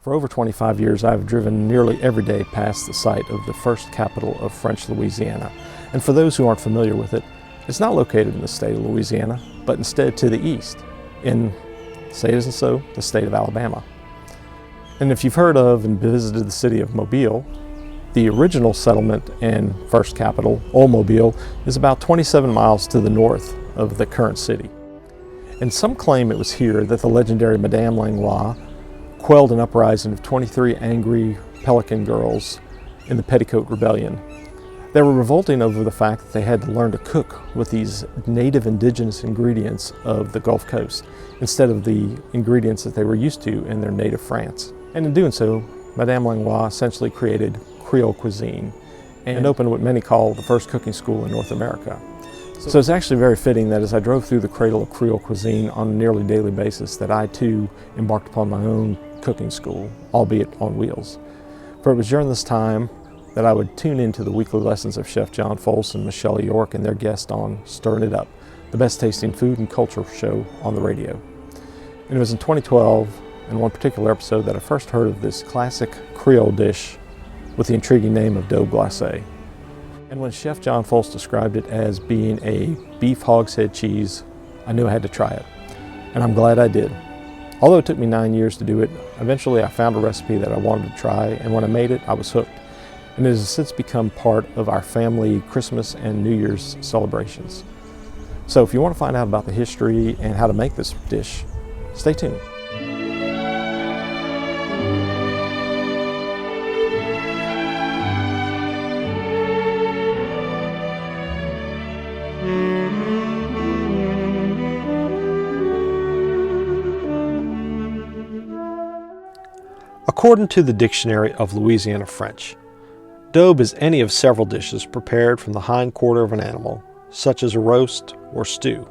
For over 25 years, I've driven nearly every day past the site of the first capital of French Louisiana. And for those who aren't familiar with it, it's not located in the state of Louisiana, but instead to the east, in, say it isn't so, the state of Alabama. And if you've heard of and visited the city of Mobile, the original settlement and first capital, Old Mobile, is about 27 miles to the north of the current city. And some claim it was here that the legendary Madame Langlois quelled an uprising of 23 angry pelican girls in the Petticoat Rebellion. They were revolting over the fact that they had to learn to cook with these native indigenous ingredients of the Gulf Coast instead of the ingredients that they were used to in their native France. And in doing so, Madame Langlois essentially created Creole cuisine and opened what many call the first cooking school in North America. So it's actually very fitting that as I drove through the cradle of Creole cuisine on a nearly daily basis that I too embarked upon my own cooking school, albeit on wheels. For it was during this time that I would tune into the weekly lessons of Chef John Folse and Michelle York and their guest on Stirrin It Up, the best tasting food and culture show on the radio. And it was in 2012, in one particular episode, that I first heard of this classic Creole dish with the intriguing name of Daube Glacé. And when Chef John Folse described it as being a beef hogshead cheese, I knew I had to try it. And I'm glad I did. Although it took me 9 years to do it, eventually I found a recipe that I wanted to try, and when I made it, I was hooked. And it has since become part of our family Christmas and New Year's celebrations. So if you want to find out about the history and how to make this dish, stay tuned. According to the Dictionary of Louisiana French, daube is any of several dishes prepared from the hind quarter of an animal, such as a roast or stew.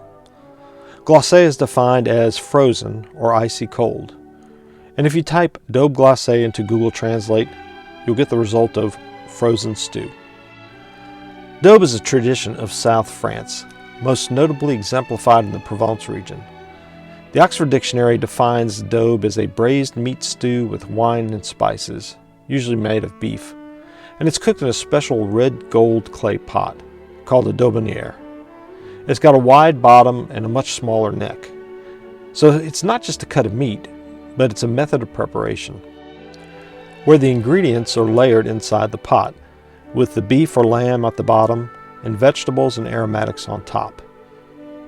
Glacé is defined as frozen or icy cold. And if you type Daube Glacé into Google Translate, you'll get the result of frozen stew. Daube is a tradition of South France, most notably exemplified in the Provence region. The Oxford Dictionary defines daube as a braised meat stew with wine and spices, usually made of beef, and it's cooked in a special red gold clay pot called a daubonnière. It's got a wide bottom and a much smaller neck. So it's not just a cut of meat, but it's a method of preparation, where the ingredients are layered inside the pot, with the beef or lamb at the bottom and vegetables and aromatics on top.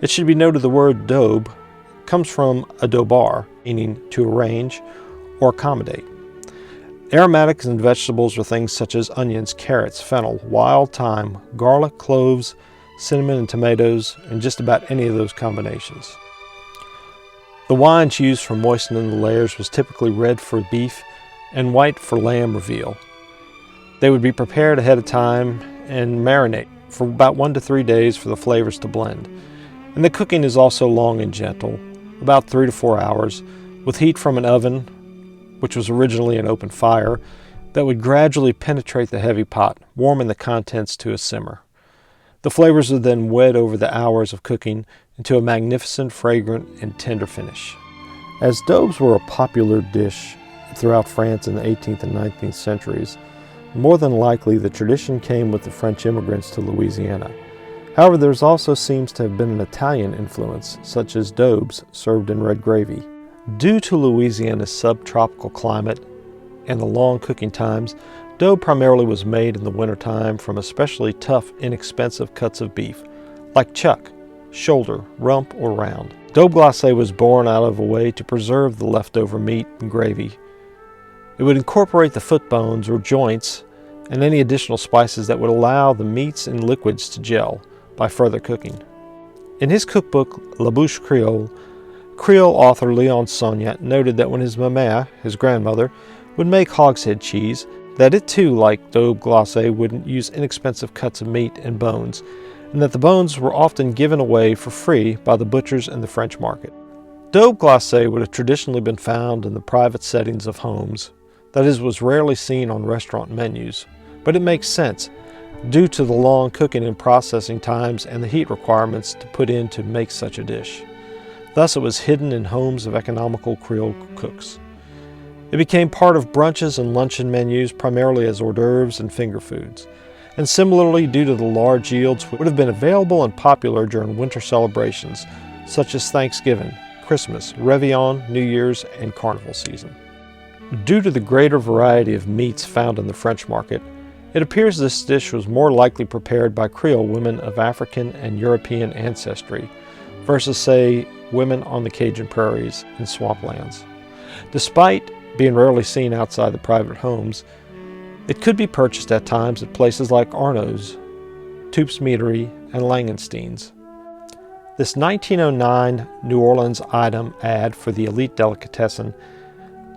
It should be noted the word daube comes from adobar, meaning to arrange or accommodate. Aromatics and vegetables are things such as onions, carrots, fennel, wild thyme, garlic, cloves, cinnamon, and tomatoes, and just about any of those combinations. The wines used for moistening the layers was typically red for beef and white for lamb or veal. They would be prepared ahead of time and marinate for about 1 to 3 days for the flavors to blend. And the cooking is also long and gentle, about 3 to 4 hours, with heat from an oven, which was originally an open fire, that would gradually penetrate the heavy pot, warming the contents to a simmer. The flavors are then wed over the hours of cooking into a magnificent, fragrant, and tender finish. As daubes were a popular dish throughout France in the 18th and 19th centuries, more than likely the tradition came with the French immigrants to Louisiana. However, there also seems to have been an Italian influence, such as daubes served in red gravy. Due to Louisiana's subtropical climate and the long cooking times, daube primarily was made in the wintertime from especially tough, inexpensive cuts of beef, like chuck, shoulder, rump, or round. Daube Glacé was born out of a way to preserve the leftover meat and gravy. It would incorporate the foot bones or joints and any additional spices that would allow the meats and liquids to gel by further cooking. In his cookbook, La Bouche Creole, Creole author Leon Sognat noted that when his Memere, his grandmother, would make hogshead cheese, that it too, like Daube Glacé, would use inexpensive cuts of meat and bones, and that the bones were often given away for free by the butchers in the French market. Daube Glacé would have traditionally been found in the private settings of homes, that is, was rarely seen on restaurant menus, but it makes sense due to the long cooking and processing times and the heat requirements to put in to make such a dish. Thus it was hidden in homes of economical Creole cooks. It became part of brunches and luncheon menus primarily as hors d'oeuvres and finger foods, and similarly, due to the large yields, would have been available and popular during winter celebrations such as Thanksgiving, Christmas, Réveillon, New Year's, and Carnival season. Due to the greater variety of meats found in the French market, it appears this dish was more likely prepared by Creole women of African and European ancestry versus, say, women on the Cajun prairies and swamplands. Despite being rarely seen outside the private homes, it could be purchased at times at places like Arnaud's, Toup's Meadery, and Langenstein's. This 1909 New Orleans item ad for the elite delicatessen,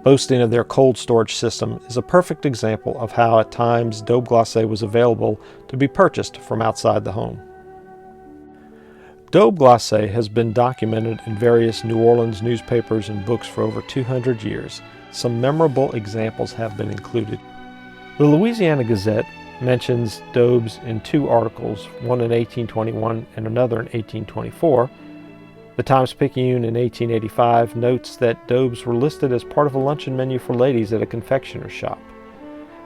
boasting of their cold storage system, is a perfect example of how at times Daube Glacé was available to be purchased from outside the home. Daube Glacé has been documented in various New Orleans newspapers and books for over 200 years. Some memorable examples have been included. The Louisiana Gazette mentions Daubes in two articles, one in 1821 and another in 1824. The Times-Picayune in 1885 notes that Daubes were listed as part of a luncheon menu for ladies at a confectioner's shop.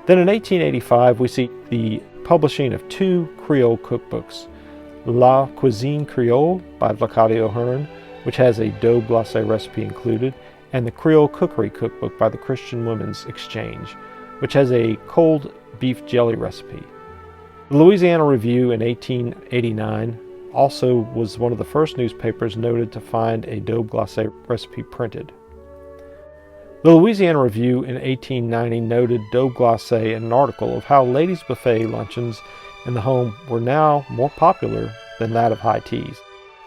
Then in 1885 we see the publishing of two Creole cookbooks, La Cuisine Creole by Vlacati O'Hearn, which has a Daube Glacé recipe included, and the Creole Cookery Cookbook by the Christian Women's Exchange, which has a cold beef jelly recipe. The Louisiana Review in 1889 also was one of the first newspapers noted to find a Daube Glacé recipe printed. The Louisiana Review in 1890 noted Daube Glacé in an article of how ladies' buffet luncheons in the home were now more popular than that of high teas.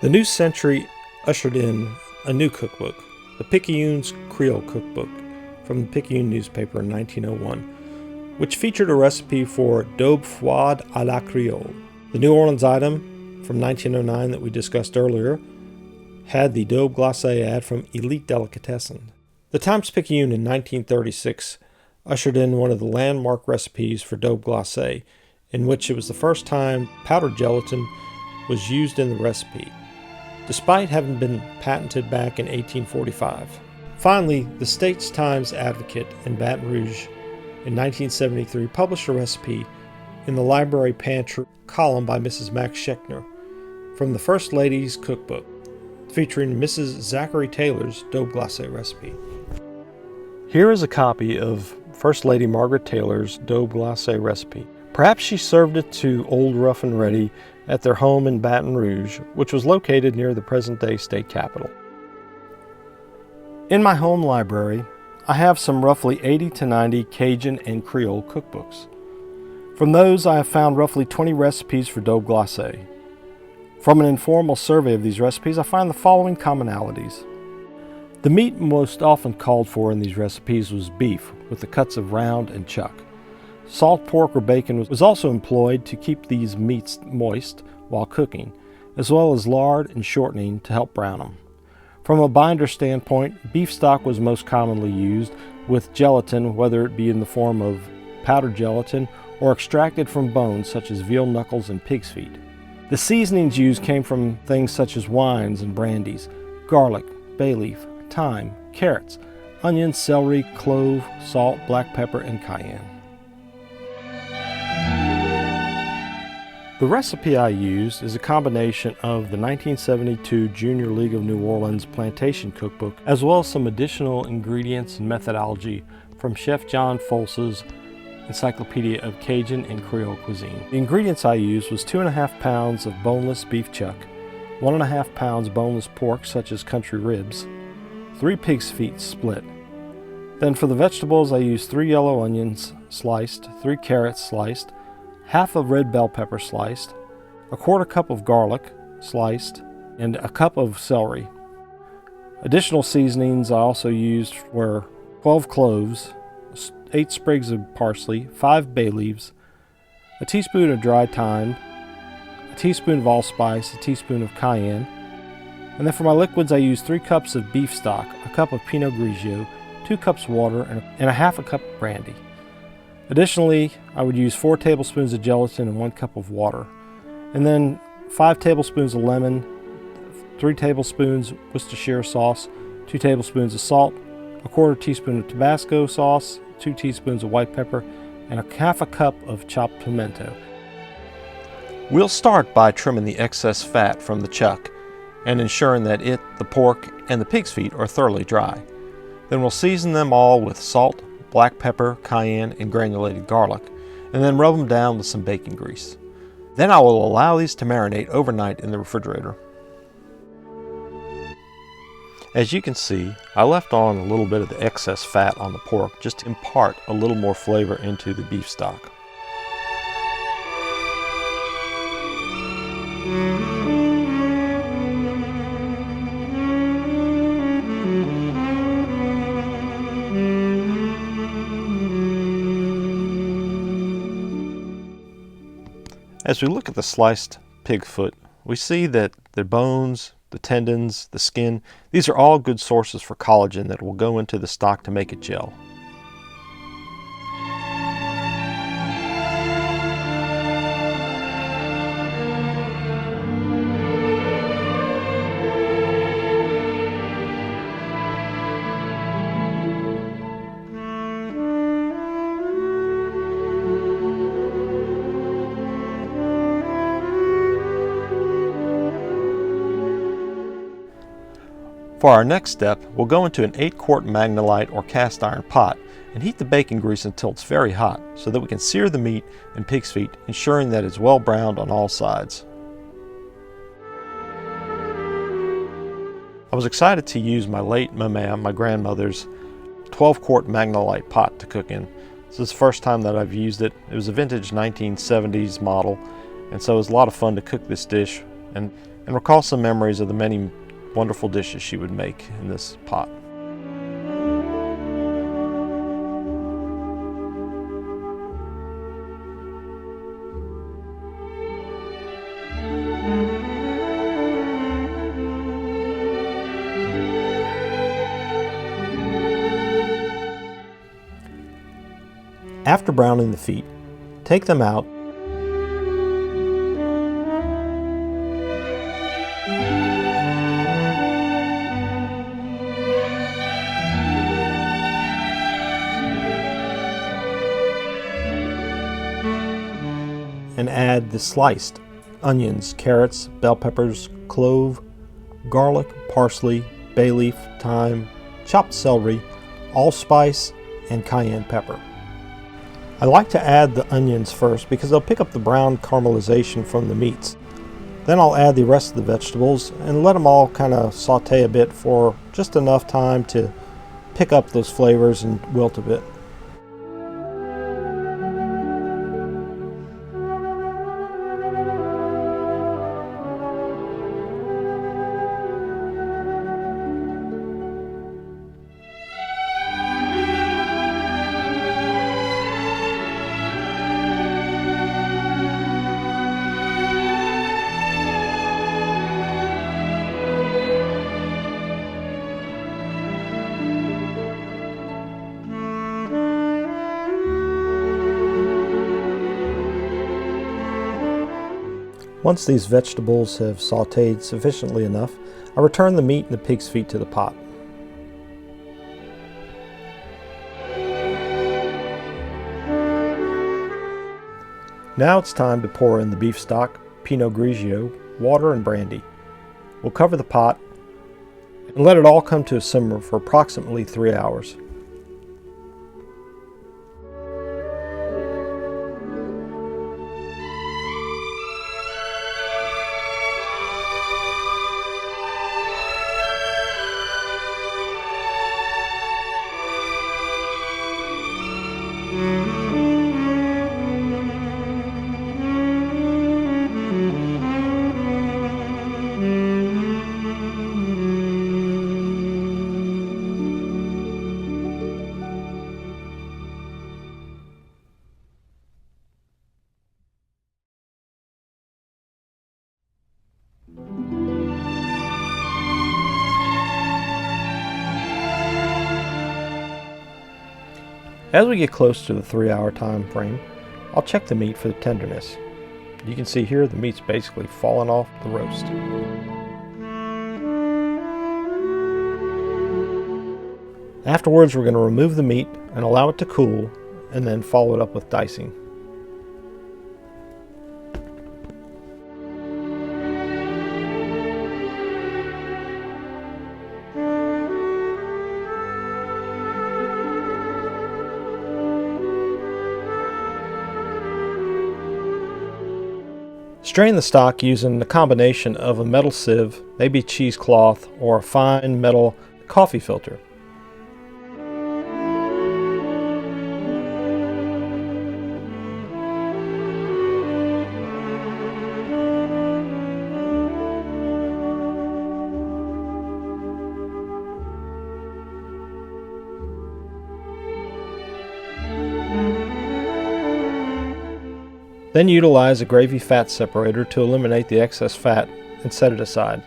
The new century ushered in a new cookbook, the Picayune's Creole Cookbook, from the Picayune newspaper in 1901, which featured a recipe for daube froide à la Creole. The New Orleans item from 1909 that we discussed earlier had the Daube Glacé ad from Elite Delicatessen. The Times-Picayune in 1936 ushered in one of the landmark recipes for Daube Glacé, in which it was the first time powdered gelatin was used in the recipe, despite having been patented back in 1845. Finally, the States Times Advocate in Baton Rouge in 1973 published a recipe in the Library Pantry column by Mrs. Max Schechner from the First Lady's Cookbook, featuring Mrs. Zachary Taylor's Daube Glacé recipe. Here is a copy of First Lady Margaret Taylor's Daube Glacé recipe. Perhaps she served it to Old Rough and Ready at their home in Baton Rouge, which was located near the present-day state capitol. In my home library, I have some roughly 80 to 90 Cajun and Creole cookbooks. From those, I have found roughly 20 recipes for Daube Glacé. From an informal survey of these recipes, I find the following commonalities. The meat most often called for in these recipes was beef, with the cuts of round and chuck. Salt pork or bacon was also employed to keep these meats moist while cooking, as well as lard and shortening to help brown them. From a binder standpoint, beef stock was most commonly used, with gelatin, whether it be in the form of powdered gelatin or extracted from bones such as veal knuckles and pig's feet. The seasonings used came from things such as wines and brandies, garlic, bay leaf, thyme, carrots, onions, celery, clove, salt, black pepper, and cayenne. The recipe I used is a combination of the 1972 Junior League of New Orleans Plantation Cookbook, as well as some additional ingredients and methodology from Chef John Folse's Encyclopedia of Cajun and Creole Cuisine. The ingredients I used was 2.5 pounds of boneless beef chuck, 1.5 pounds boneless pork such as country ribs, 3 pig's feet split. Then for the vegetables I used 3 yellow onions sliced, 3 carrots sliced, half a red bell pepper sliced, 1/4 cup of garlic sliced, and a cup of celery. Additional seasonings I also used were 12 cloves, 8 sprigs of parsley, 5 bay leaves, a teaspoon of dried thyme, a teaspoon of allspice, a teaspoon of cayenne. And then for my liquids I used 3 cups of beef stock, a cup of Pinot Grigio, 2 cups water, and a half a cup of brandy. Additionally, I would use 4 tablespoons of gelatin and 1 cup of water. And then 5 tablespoons of lemon, 3 tablespoons Worcestershire sauce, 2 tablespoons of salt, 1/4 teaspoon of Tabasco sauce, 2 teaspoons of white pepper, and half a cup of chopped pimento. We'll start by trimming the excess fat from the chuck and ensuring that it, the pork, and the pig's feet are thoroughly dry. Then we'll season them all with salt, black pepper, cayenne, and granulated garlic, and then rub them down with some bacon grease. Then I will allow these to marinate overnight in the refrigerator. As you can see, I left on a little bit of the excess fat on the pork just to impart a little more flavor into the beef stock. As we look at the sliced pig foot, we see that the bones, the tendons, the skin, these are all good sources for collagen that will go into the stock to make it gel. For our next step, we'll go into an 8-quart Magnolite or cast iron pot and heat the bacon grease until it's very hot so that we can sear the meat and pig's feet, ensuring that it's well browned on all sides. I was excited to use my late Mamam, my grandmother's 12-quart Magnolite pot to cook in. This is the first time that I've used it. It was a vintage 1970s model, and so it was a lot of fun to cook this dish and recall some memories of the many wonderful dishes she would make in this pot. After browning the feet, take them out and add the sliced onions, carrots, bell peppers, clove, garlic, parsley, bay leaf, thyme, chopped celery, allspice, and cayenne pepper. I like to add the onions first because they'll pick up the brown caramelization from the meats. Then I'll add the rest of the vegetables and let them all kind of saute a bit for just enough time to pick up those flavors and wilt a bit. Once these vegetables have sauteed sufficiently enough, I return the meat and the pig's feet to the pot. Now it's time to pour in the beef stock, Pinot Grigio, water, and brandy. We'll cover the pot and let it all come to a simmer for approximately 3 hours. As we get close to the 3-hour time frame, I'll check the meat for the tenderness. You can see here the meat's basically fallen off the roast. Afterwards, we're going to remove the meat and allow it to cool, and then follow it up with dicing. Strain the stock using the combination of a metal sieve, maybe cheesecloth, or a fine metal coffee filter. Then utilize a gravy fat separator to eliminate the excess fat and set it aside.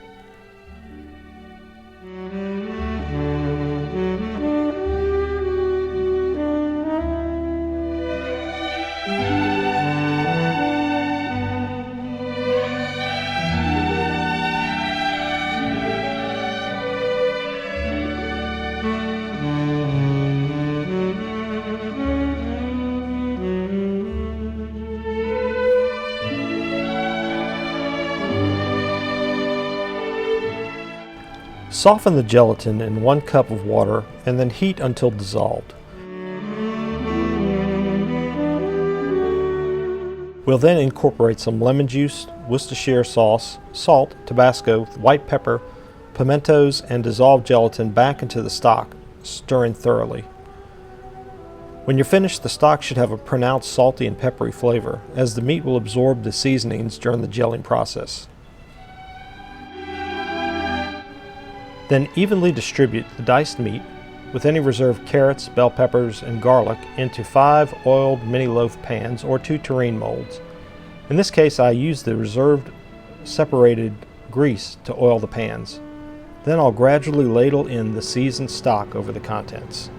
Soften the gelatin in 1 cup of water and then heat until dissolved. We'll then incorporate some lemon juice, Worcestershire sauce, salt, Tabasco, white pepper, pimentos, and dissolved gelatin back into the stock, stirring thoroughly. When you're finished, the stock should have a pronounced salty and peppery flavor, as the meat will absorb the seasonings during the gelling process. Then evenly distribute the diced meat with any reserved carrots, bell peppers, and garlic into 5 oiled mini loaf pans or 2 tureen molds. In this case, I use the reserved separated grease to oil the pans. Then I'll gradually ladle in the seasoned stock over the contents.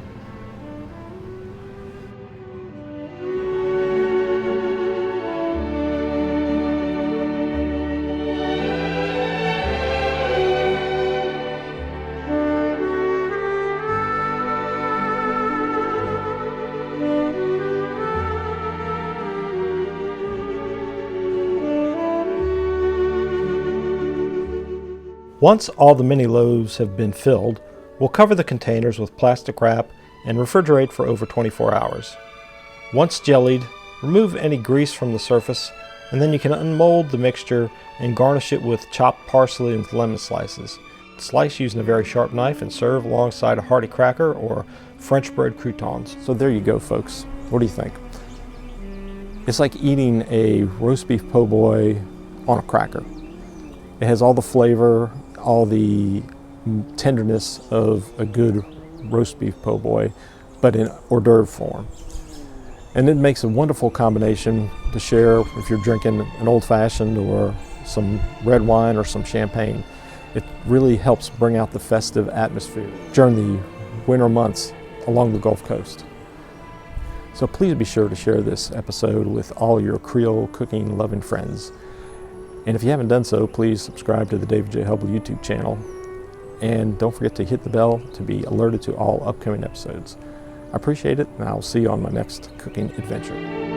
Once all the mini loaves have been filled, we'll cover the containers with plastic wrap and refrigerate for over 24 hours. Once jellied, remove any grease from the surface, and then you can unmold the mixture and garnish it with chopped parsley and lemon slices. Slice using a very sharp knife and serve alongside a hearty cracker or French bread croutons. So there you go, folks. What do you think? It's like eating a roast beef po' boy on a cracker. It has all the flavor, all the tenderness of a good roast beef po' boy, but in hors d'oeuvre form. And it makes a wonderful combination to share if you're drinking an old-fashioned or some red wine or some champagne. It really helps bring out the festive atmosphere during the winter months along the Gulf Coast. So please be sure to share this episode with all your Creole cooking loving friends. And if you haven't done so, please subscribe to the David J. Hubbell YouTube channel. And don't forget to hit the bell to be alerted to all upcoming episodes. I appreciate it, and I'll see you on my next cooking adventure.